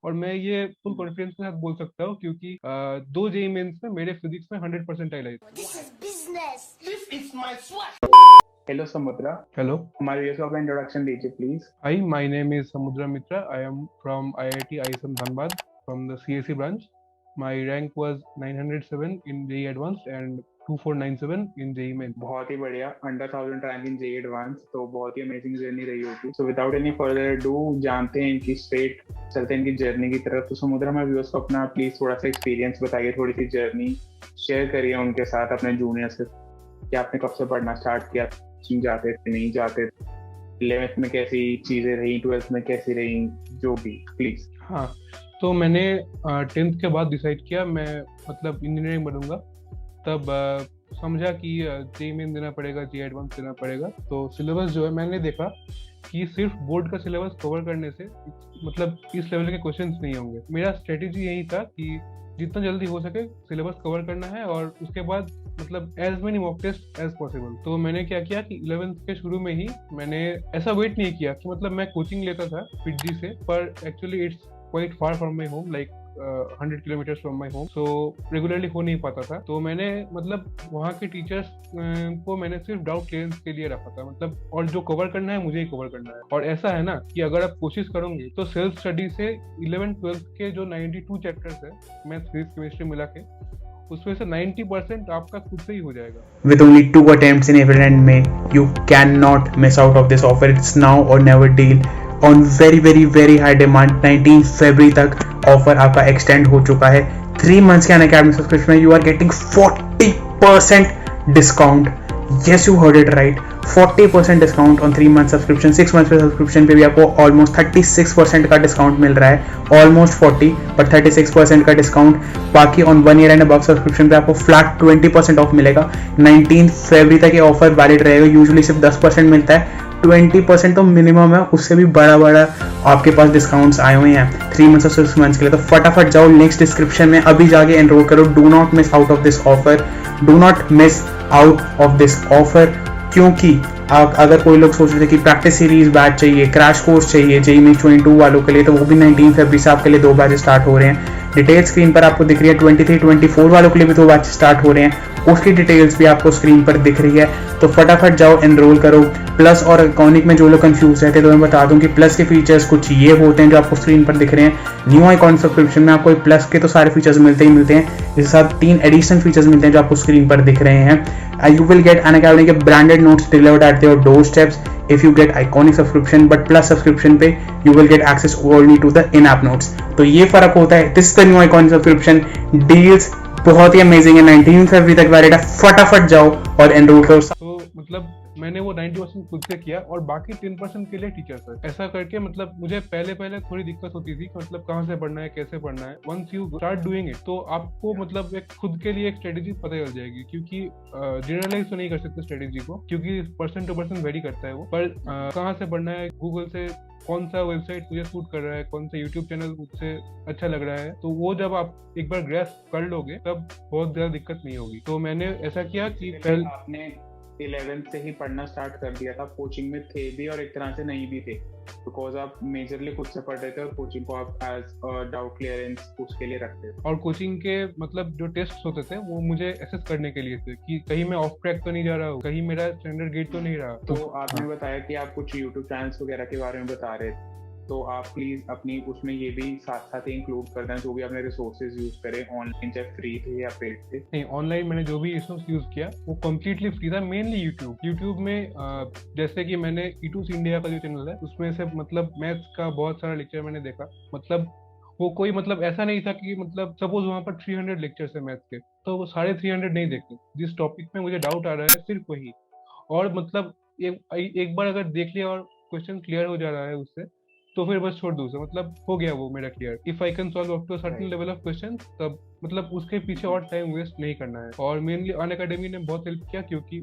और मैं ये फुल कॉन्फिडेंस के साथ बोल सकता हूँ क्योंकि दो जेई मेंस में मेरे फिजिक्स में 100% आई थी। हेलो समुद्रा। हेलो। हमारे व्यूअर्स को अपना इंट्रोडक्शन दीजिए please. Hi, my name is Samudra Mitra. I am from IIT ISM Dhanbad from the CSE branch. My rank was 907 in JEE Advanced and 2497 in JEE Main. बहुत ही बढ़िया, under 1000 rank in J advance, तो बहुत ही amazing journey रही होगी। So without any further do जानते हैं इनकी straight चलते हैं इनकी जर्नी की तरफ। तो समुद्रा, हमारे व्यूअर्स को अपना प्लीज थोड़ा सा एक्सपीरियंस बताइए, थोड़ी सी जर्नी शेयर करिए उनके साथ, अपने जूनियर्स के, कि आपने कब से पढ़ना स्टार्ट किया, कोचिंग जाते थे नहीं जाते थे, 11th में कैसी चीजें रही, 12th में कैसी रही, जो भी प्लीज। हाँ, तो मैंने 10th के बाद डिसाइड किया मैं मतलब इंजीनियरिंग बनूंगा। तब समझा कि जेई मेन देना पड़ेगा, जेई एडवांस देना पड़ेगा। तो सिलेबस जो है मैंने देखा कि सिर्फ बोर्ड का सिलेबस कवर करने से मतलब इस लेवल के क्वेश्चंस नहीं होंगे। मेरा स्ट्रेटेजी यही था कि जितना जल्दी हो सके सिलेबस कवर करना है और उसके बाद मतलब as many mock test as possible. तो मैंने क्या किया कि 11th के शुरू में ही मैंने ऐसा वेट नहीं किया कि मतलब मैं कोचिंग लेता था पिटजी से, पर actually it's quite far from my home, like 100 kilometres from my home, so regularly हो नहीं पाता था। तो मैंने मतलब वहाँ के टीचर्स को मैंने सिर्फ डाउट क्लियरेंस के लिए रखा था, मतलब और जो कवर करना है मुझे ही कवर करना है। और ऐसा है ना कि अगर आप कोशिश करोगे तो सेल्फ स्टडी से 11th-12th के जो 92 चैप्टर्स है मैथ्स फिजिक्स केमिस्ट्री मिला के, उसमें से 90% आपका खुद से ही हो जाएगा। With only 2 attempts in April and May, you cannot miss out of this offer. It's now or never deal on very high demand. 19 फरवरी तक ऑफर आपका एक्सटेंड हो चुका है। 3 months के अनअकैडमी सब्सक्रिप्शन में you are getting 40% discount. Yes, you heard it right, 40% discount on 3 month subscription. 6 months पे subscription पे भी आपको ऑलमोस्ट 36% का डिस्काउंट मिल रहा है। ऑलमोस्ट 40 बट 36% का डिस्काउंट। बाकी on 1 year and above subscription पे आपको फ्लैट 20% ऑफ मिलेगा। 19 फरवरी तक ये ऑफर वैलिड रहेगा। यूजुअली सिर्फ 10% मिलता है, 20% तो मिनिमम है, उससे भी बड़ा आपके पास डिस्काउंट्स आए हुए हैं 3 months और 6 months के लिए। तो फटाफट जाओ, लिंक्स डिस्क्रिप्शन में अभी जाके एनरोल करो। Do not miss out of this offer, do not miss out of this offer. क्योंकि अगर कोई लोग सोच रहे थे कि प्रैक्टिस सीरीज बैच चाहिए, क्रैश कोर्स चाहिए जेई में 22 वालों के लिए, तो वो भी 19 फरवरी से आपके लिए 2 बैच स्टार्ट हो रहे हैं। डिटेल स्क्रीन पर आपको दिख रही है। 23-24 वालों के लिए भी 2 बैच स्टार्ट हो रहे हैं, उसकी डिटेल्स भी आपको स्क्रीन पर दिख रही है। तो फटाफट जाओ, एनरोल करो। प्लस और इकोनॉमिक में जो लोग कंफ्यूज रहते हैं तो मैं बता दूं कि प्लस के फीचर्स कुछ ये होते हैं जो आपको स्क्रीन पर दिख रहे हैं। न्यू आइकॉनिक सब्सक्रिप्शन में आपको प्लस के तो सारे फीचर्स मिलते ही मिलते हैं, इसके साथ 3 एडिशनल फीचर्स मिलते हैं जो आपको स्क्रीन पर दिख रहे हैं। You will get Unacademy के branded notes delivered at your doorsteps if you get iconic subscription, but plus subscription पे you will get access only to the in-app notes। तो ये फर्क होता है। This is the new iconic subscription deals, बहुत ही amazing है। 19 फरवरी तक valid है। फटाफट जाओ और एनरोल करो। तो मतलब मैंने वो 90% खुद से किया और बाकी 10% के लिए टीचर सर। ऐसा करके मतलब मुझे पहले थोड़ी दिक्कत होती थी कि मतलब कहाँ से पढ़ना है, कैसे पढ़ना है। Once you start doing it तो आपको मतलब एक खुद के लिए एक स्ट्रेटेजी पता चल जाएगी, क्योंकि जनरलाइज तो नहीं कर सकते स्ट्रेटेजी को, क्योंकि पर्सन टू पर्सन वेरी करता है वो। पर कहाँ से पढ़ना है, गूगल से कौन सा वेबसाइट मुझे सूट कर रहा है, कौन सा यूट्यूब चैनल मुझसे अच्छा लग रहा है, तो वो जब आप एक बार ग्रेस्प कर लोगे तब बहुत ज्यादा दिक्कत नहीं होगी। तो मैंने ऐसा किया कि पहले आपने 11th से ही पढ़ना स्टार्ट कर दिया था, कोचिंग में थे भी और एक तरह से नहीं भी थे, बिकॉज आप मेजरली खुद से पढ़ रहे थे और कोचिंग को आप एज डाउट क्लियरेंस उसके लिए रखते थे। और कोचिंग के मतलब जो टेस्ट होते थे वो मुझे एसेस करने के लिए थे कि कहीं मैं ऑफ ट्रैक तो नहीं जा रहा हूँ, कहीं मेरा स्टैंडर्ड गेट तो नहीं रहा। तो आपने बताया कि आप कुछ यूट्यूब चैनल्स वगैरह के बारे में बता रहे थे, तो आप प्लीज अपनी उसमें ये भी साथ साथ इंक्लूड कर दें जो भी आपने रिसोर्सेज यूज करे ऑनलाइन, चाहे फ्री थे या पेड थे। नहीं, ऑनलाइन मैंने जो भी रिसोर्स यूज किया वो कम्प्लीटली फ्री था, मेनली यूट्यूब में जैसे कि मैंने ईटूस इंडिया का जो चैनल है उसमें से मतलब मैथ्स का बहुत सारा लेक्चर मैंने देखा। मतलब वो कोई मतलब ऐसा नहीं था कि मतलब सपोज वहाँ पर 300 लेक्चर्स है मैथ्स के, तो वो 350 नहीं देखते। जिस टॉपिक में मुझे डाउट आ रहा है सिर्फ वही, और मतलब एक बार अगर देख लिया और क्वेश्चन क्लियर हो जा रहा है उससे, तो फिर बस छोड़ दो उसे, मतलब हो गया वो मेरा clear. If I can solve up to certain level of question, तब मतलब उसके पीछे और टाइम वेस्ट नहीं करना है। और मेनली अनअकैडमी ने बहुत हेल्प किया, क्योंकि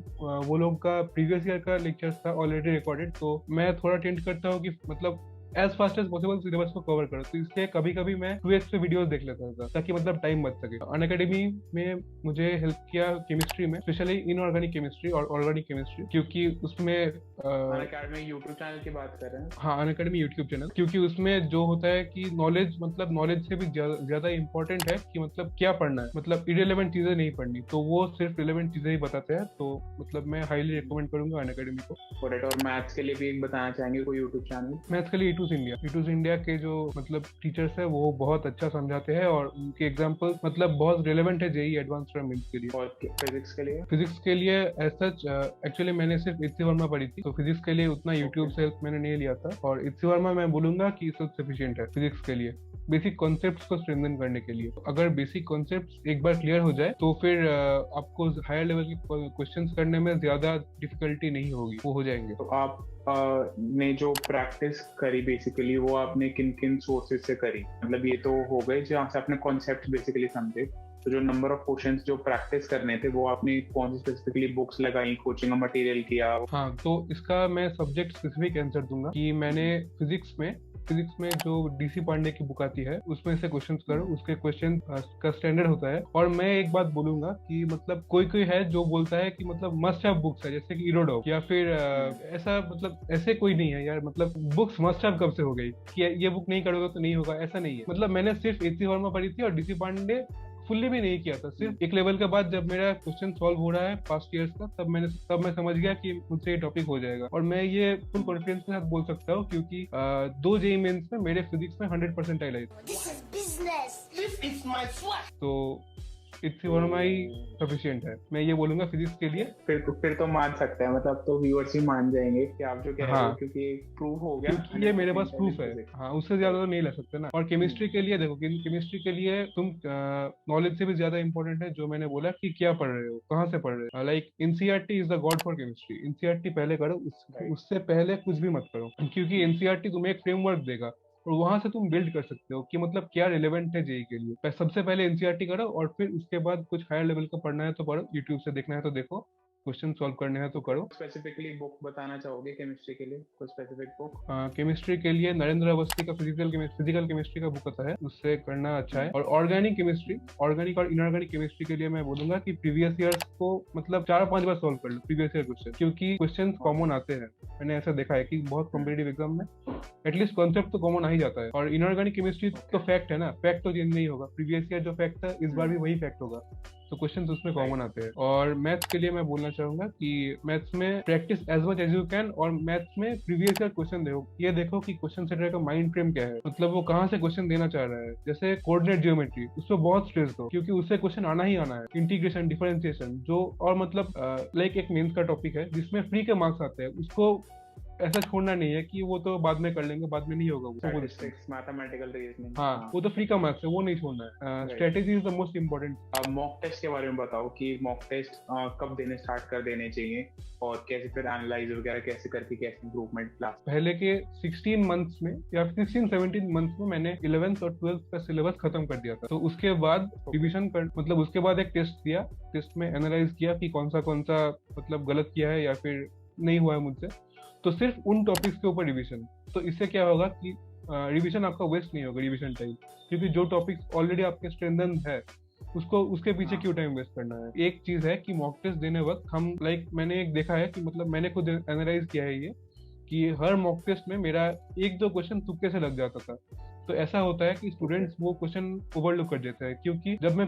वो लोग का प्रीवियस ईयर का लेक्चर्स था ऑलरेडी रिकॉर्डेड, तो मैं थोड़ा टेंट करता हूँ कि मतलब as fast as possible syllabus को कवर करो। तो इसलिए कभी कभी मैं 2x पे वीडियोस देख लेता था ताकि मतलब टाइम बच सके। अनअकैडमी में मुझे हेल्प किया केमिस्ट्री में, स्पेशली इनऑर्गेनिक केमिस्ट्री और ऑर्गेनिक केमिस्ट्री, क्योंकि उसमें अनअकैडमी यूट्यूब चैनल की बात कर रहे हैं। हाँ, अनअकैडमी यूट्यूब चैनल, क्योंकि उसमें जो होता है कि नॉलेज मतलब नॉलेज से भी ज्यादा इंपॉर्टेंट है कि मतलब क्या पढ़ना है, मतलब इरेलेवेंट चीजें नहीं पढ़नी, तो वो सिर्फ रिलेवेंट चीजें ही बताते हैं। तो मतलब मैं हाईली रिकमेंड करूंगा अनअकैडमी को। और मैथ्स के लिए भी एक बताना चाहेंगे कोई यूट्यूब चैनल? मैथ्स के लिए ईटूस इंडिया के जो मतलब टीचर्स है वो बहुत अच्छा समझाते हैं और उनके एग्जाम्पल मतलब बहुत रिलेवेंट है जेई एडवांस्ड और मेंस के लिए। और फिजिक्स के लिए एज सच एक्चुअली मैंने सिर्फ इत्सी वर्मा पढ़ी थी, तो फिजिक्स के लिए उतना यूट्यूब से हेल्प मैंने नहीं लिया था। और इत्सी वर्मा मैं बोलूंगा कि सफिशिएंट है फिजिक्स के लिए, बेसिक कॉन्सेप्ट्स को स्ट्रेंथन करने के लिए। अगर बेसिक कॉन्सेप्ट्स एक बार क्लियर हो जाए तो फिर आपको हायर लेवल के क्वेश्चंस करने में ज्यादा डिफिकल्टी नहीं होगी, वो हो जाएंगे। तो आप ने जो प्रैक्टिस करी बेसिकली वो आपने किन किन सोर्सेज से करी? मतलब ये तो हो गए जहाँ से आपने कॉन्सेप्ट बेसिकली समझे, तो जो नंबर ऑफ क्वेश्चंस जो प्रैक्टिस करने थे वो आपने कौन सी स्पेसिफिकली बुक्स लगाई, कोचिंग का मटेरियल किया? हाँ, तो इसका मैं सब्जेक्ट स्पेसिफिक आंसर दूंगा कि मैंने फिजिक्स में जो डीसी पांडे की बुक आती है उसमें से क्वेश्चंस करो, उसके क्वेश्चन का स्टैंडर्ड होता है। और मैं एक बात बोलूंगा कि मतलब कोई है जो बोलता है कि मतलब मस्ट हैव बुक्स है, जैसे कि इरोडॉक या फिर ऐसा, मतलब ऐसे कोई नहीं है यार। मतलब बुक्स मस्ट हैव कब से हो गई कि ये बुक नहीं करोगे तो नहीं होगा, ऐसा नहीं है। मतलब मैंने सिर्फ एसी वर्मा पढ़ी थी और डीसी पांडे फुल्ली भी नहीं किया था। सिर्फ एक लेवल के बाद जब मेरा क्वेश्चन सॉल्व हो रहा है पास्ट ईयर्स का, तब मैं समझ गया कि मुझसे ये टॉपिक हो जाएगा। और मैं ये फुल कॉन्फिडेंस के साथ बोल सकता हूँ क्योंकि 2 जेईई मेंस में मेरे फिजिक्स में 100% आई थी। तो इत्सी वर्मा ही सफिशिएंट है, मैं ये बोलूंगा फिजिक्स के लिए। फिर तो मान सकते हैं, मतलब तो व्यूअर्स ही मान जाएंगे कि आप जो कह रहे हो, क्योंकि प्रूफ हो गया, क्योंकि ये मेरे पास प्रूफ है। हाँ, उससे ज्यादा तो नहीं ले सकते ना। और केमिस्ट्री के लिए देखो, केमिस्ट्री के लिए तुम नॉलेज से भी ज्यादा इंपॉर्टेंट है जो मैंने बोला कि क्या पढ़ रहे हो, कहाँ से पढ़ रहे हो। Like NCERT is the God for chemistry. NCERT पहले करो, उससे पहले कुछ भी मत करो, क्योंकि एनसीईआरटी तुम्हें एक फ्रेमवर्क देगा और वहां से तुम बिल्ड कर सकते हो कि मतलब क्या रिलेवेंट है जेई के लिए। सबसे पहले एनसीईआरटी करो और फिर उसके बाद कुछ हायर लेवल का पढ़ना है तो पढ़ो, यूट्यूब से देखना है तो देखो, क्वेश्चन सॉल्व करने हैं तो करो। स्पेसिफिकली बुक बताना चाहोगे केमिस्ट्री के लिए, कोई स्पेसिफिक बुक? केमिस्ट्री के लिए नरेंद्र अवस्थी का फिजिकल केमिस्ट्री का बुक आता है, उससे करना अच्छा है। और ऑर्गेनिक और इनऑर्गेनिक केमिस्ट्री के लिए मैं बोलूंगा कि प्रीवियस ईयर्स को मतलब 4-5 बार सॉल्व कर लो प्रीवियस ईयर क्वेश्चन, क्योंकि क्वेश्चन कॉमन आते हैं। मैंने ऐसा देखा है कि बहुत कॉम्पिटेटिव एग्जाम में एटलीस्ट कॉन्सेप्ट तो कॉमन आ ही जाता है। और इनऑर्गेनिक केमिस्ट्री तो फैक्ट है ना, फैक्ट तो चेंज नहीं होगा। प्रीवियस ईयर जो फैक्ट था इस बार भी वही फैक्ट होगा, तो क्वेश्चंस उसमें कॉमन आते हैं। और मैथ्स के लिए मैं बोलना चाहूंगा कि मैथ्स में practice as much as you can, और मैथ्स में प्रीवियस ईयर क्वेश्चन देखो, ये देखो कि क्वेश्चन सेटर का माइंड फ्रेम क्या है, मतलब वो कहाँ से क्वेश्चन देना चाह रहा है। जैसे कोऑर्डिनेट ज्योमेट्री, उसमें बहुत स्ट्रेस दो क्योंकि उससे क्वेश्चन आना ही आना है। इंटीग्रेशन, डिफरेंशिएशन जो, और मतलब लाइक एक मेंस का टॉपिक है जिसमें फ्री के मार्क्स आते हैं, उसको ऐसा छोड़ना नहीं है कि वो तो बाद में कर लेंगे, बाद में नहीं होगा वो। मैथमेटिकल रीजनिंग, हाँ, वो तो फ्री का मार्क्स है, वो नहीं छोड़ना है। Strategy is the most important. अब मॉक टेस्ट के बारे में बताओ कि मॉक टेस्ट कब देने स्टार्ट कर देने चाहिए और कैसे फिर एनालाइज वगैरह कैसे करके कैसे इंप्रूवमेंट क्लास? पहले के 16 मंथ्स में या 16-17 मंथ्स में मैंने 11th और 12th का सिलेबस खत्म कर दिया था। तो उसके बाद रिविजन कर, मतलब उसके बाद एक टेस्ट दिया, टेस्ट में एनालाइज किया कि कौन सा मतलब गलत किया है या फिर नहीं हुआ है मुझसे, तो सिर्फ उन टॉपिक्स के ऊपर रिवीजन। तो इससे क्या होगा कि रिवीजन आपका वेस्ट नहीं होगा, रिवीजन टाइम, क्योंकि जो टॉपिक्स ऑलरेडी आपके स्ट्रेंथन है उसके पीछे क्यों टाइम वेस्ट करना है। एक चीज है कि मॉक टेस्ट देने वक्त हम मैंने एक देखा है कि मतलब मैंने खुद एनालाइज किया है ये कि हर मॉक टेस्ट में मेरा 1-2 क्वेश्चन तुक्के से लग जाता था। तो ऐसा होता है कि स्टूडेंट्स वो क्वेश्चन ओवरलुक कर देते हैं, क्योंकि जब मैं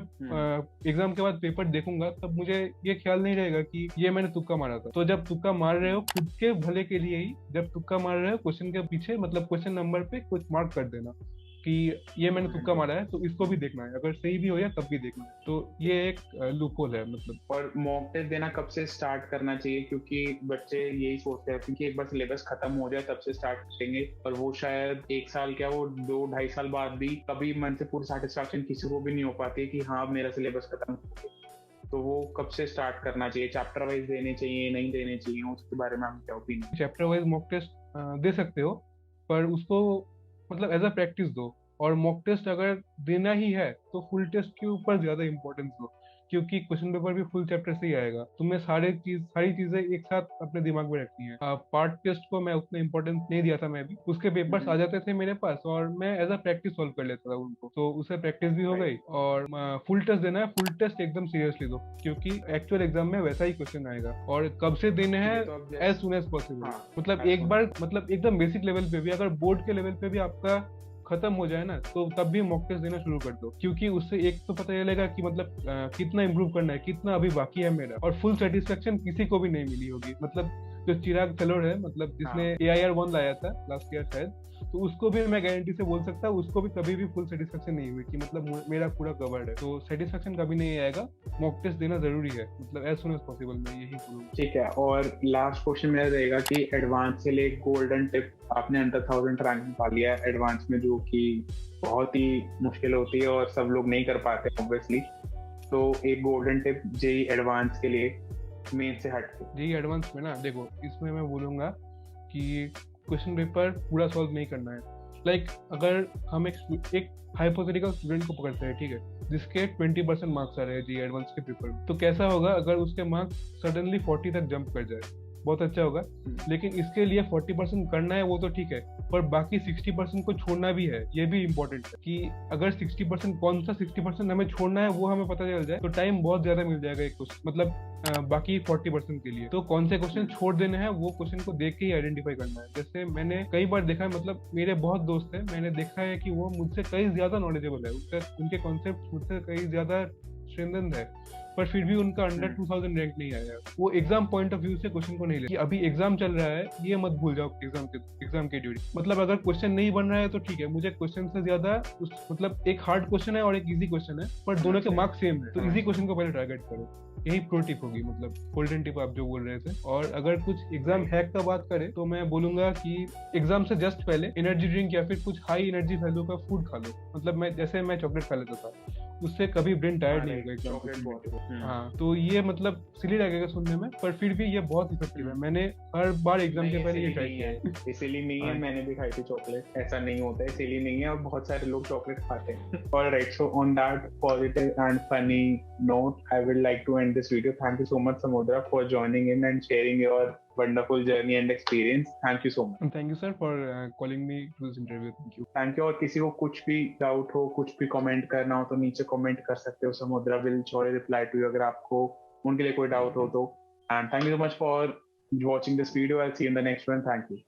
एग्जाम के बाद पेपर देखूंगा तब मुझे ये ख्याल नहीं रहेगा कि ये मैंने तुक्का मारा था। तो जब तुक्का मार रहे हो खुद के भले के लिए ही, जब तुक्का मार रहे हो क्वेश्चन के पीछे मतलब क्वेश्चन नंबर पे कुछ मार्क कर देना कि ये मैंने तुक्का मारा है, तो इसको भी देखना है, अगर सही भी हो या तब भी देखना है। तो ये एक लूपहोल है मतलब। और मॉक टेस्ट देना कब से स्टार्ट करना चाहिए? क्योंकि बच्चे यही सोचते हैं कि एक बार सिलेबस खत्म हो जाए तब से स्टार्ट करेंगे, और वो शायद 1 साल क्या, वो 2-2.5 साल बाद भी कभी मन से पूरी सेटिस्फैक्शन किसी को भी नहीं हो पाती है कि हाँ मेरा सिलेबस खत्म हो गया। तो वो कब से स्टार्ट करना चाहिए? चैप्टर वाइज देने चाहिए, नहीं देने चाहिए, उसके बारे में आप क्या opinion? Chapter wise mock test दे सकते हो, पर उसको मतलब एज अ प्रैक्टिस दो। और मॉक टेस्ट अगर देना ही है तो फुल टेस्ट के ऊपर ज्यादा इंपॉर्टेंस दो, क्योंकि क्वेश्चन पेपर भी फुल चैप्टर से ही आएगा। तुम्हें सारी चीजें एक साथ अपने दिमाग में रखनी है। पार्ट टेस्ट को मैं उतना इंपॉर्टेंस नहीं दिया था, मैं भी उसके पेपर्स आ जाते थे मेरे पास और मैं एज अ प्रैक्टिस सॉल्व कर लेता था उनको, तो उससे प्रैक्टिस भी हो गई। और फुल टेस्ट देना है, फुल टेस्ट एकदम सीरियसली दो, क्योंकि एक्चुअल एग्जाम में वैसा ही क्वेश्चन आएगा। और कब से देने हैं? As soon as possible. मतलब एक बार, मतलब एकदम बेसिक लेवल पे भी, अगर बोर्ड के लेवल पे भी आपका खत्म हो जाए ना, तो तब भी मॉक टेस्ट देना शुरू कर दो, क्योंकि उससे एक तो पता चलेगा कि मतलब कितना इंप्रूव करना है, कितना अभी बाकी है मेरा। और फुल सेटिस्फेक्शन किसी को भी नहीं मिली होगी। मतलब जो चिराग फैलोर है, मतलब जिसने AIR-1 लाया था लास्ट ईयर शायद, तो उसको भी मैं गारंटी से बोल सकता हूँ, उसको भी कभी भी फुल सेटिस्फेक्शन नहीं हुई कि मतलब मेरा पूरा कवर्ड है। तो सेटिस्फेक्शन कभी नहीं आएगा, मॉक टेस्ट देना जरूरी है, मतलब एज सुन एज पॉसिबल, मैं यही बोलूंगा। ठीक है, और लास्ट क्वेश्चन मेरा रहेगा कि एडवांस के लिए गोल्डन टिप, आपने अंडर 1000 रैंकिंग पा लिया है एडवांस में, जो कि बहुत ही मुश्किल होती है और सब लोग नहीं कर पाते ऑब्वियसली, तो एक गोल्डन टिप जेई एडवांस के लिए मेन से हट के। जेई एडवांस में ना देखो, इसमें मैं बोलूंगा कि क्वेश्चन पेपर पूरा सॉल्व नहीं करना है। लाइक अगर हम एक हाइपोथेटिकल स्टूडेंट को पकड़ते हैं, ठीक है, जिसके 20% मार्क्स आ रहे हैं जेई एडवांस के पेपर में, तो कैसा होगा अगर उसके मार्क्स सडनली 40 तक जंप कर जाए? बहुत अच्छा होगा। लेकिन इसके लिए 40% करना है वो तो ठीक है, पर बाकी 60% को छोड़ना भी है, ये भी इंपॉर्टेंट है कि अगर 60%, कौन सा 60% हमें छोड़ना है वो हमें पता चल जाए तो टाइम बहुत ज्यादा मिल जाएगा एक क्वेश्चन, मतलब बाकी 40% के लिए। तो कौन से क्वेश्चन छोड़ देने हैं वो क्वेश्चन को देख के ही आइडेंटिफाई करना है। जैसे मैंने कई बार देखा है, मतलब मेरे बहुत दोस्त हैं, मैंने देखा है कि वो मुझसे कई ज्यादा नॉलेजेबल है, उनके कॉन्सेप्ट मुझसे कई ज्यादा स्ट्रेंथेंड है, पर फिर भी उनका अंडर 2000 रैंक नहीं आया। वो एग्जाम पॉइंट ऑफ व्यू से क्वेश्चन को नहीं ले, कि अभी एग्जाम चल रहा है ये मत भूल जाओ एग्जाम के ड्यूरिंग। मतलब अगर क्वेश्चन नहीं बन रहा है तो ठीक है, मुझे क्वेश्चन से ज्यादा मतलब एक हार्ड क्वेश्चन है और एक इजी क्वेश्चन है, पर दोनों के मार्क्स सेम है, तो इजी क्वेश्चन को पहले टारगेट करो। यही प्रो टिप होगी, मतलब गोल्डन टिप आप जो बोल रहे थे। और अगर कुछ एग्जाम हैक का बात करें तो मैं बोलूंगा कि एग्जाम से जस्ट पहले एनर्जी ड्रिंक या फिर कुछ हाई एनर्जी वैल्यू का फूड खा लो। मतलब मैं चॉकलेट खा लेता था, उससे कभी ब्रेन टायर्ड नहीं होगा एग्जाम। हाँ, तो ये मतलब सिली लगेगा सुनने में, पर फिर भी ये बहुत इफेक्टिव है। मैंने हर बार एग्जाम के पहले ये ट्राई किया है। इसीलिए नहीं है, मैंने भी खाई थी चॉकलेट, ऐसा नहीं होता है, इसीलिए नहीं है, और बहुत सारे लोग चॉकलेट खाते हैं। Alright, so on that positive and funny note, I would like to end this video. Thank you so much, Samudra, for joining in and sharing your wonderful journey and experience. Thank you so much. And thank you, sir, for calling me to this interview. Thank you. Thank you. और किसी को कुछ भी doubt हो, कुछ भी comment करना हो तो नीचे कमेंट कर सकते हो, समुद्रा will surely reply to you अगर आपको उनके लिए कोई डाउट हो तो। And thank you so much for watching this video. I'll see you in the next one. Thank you.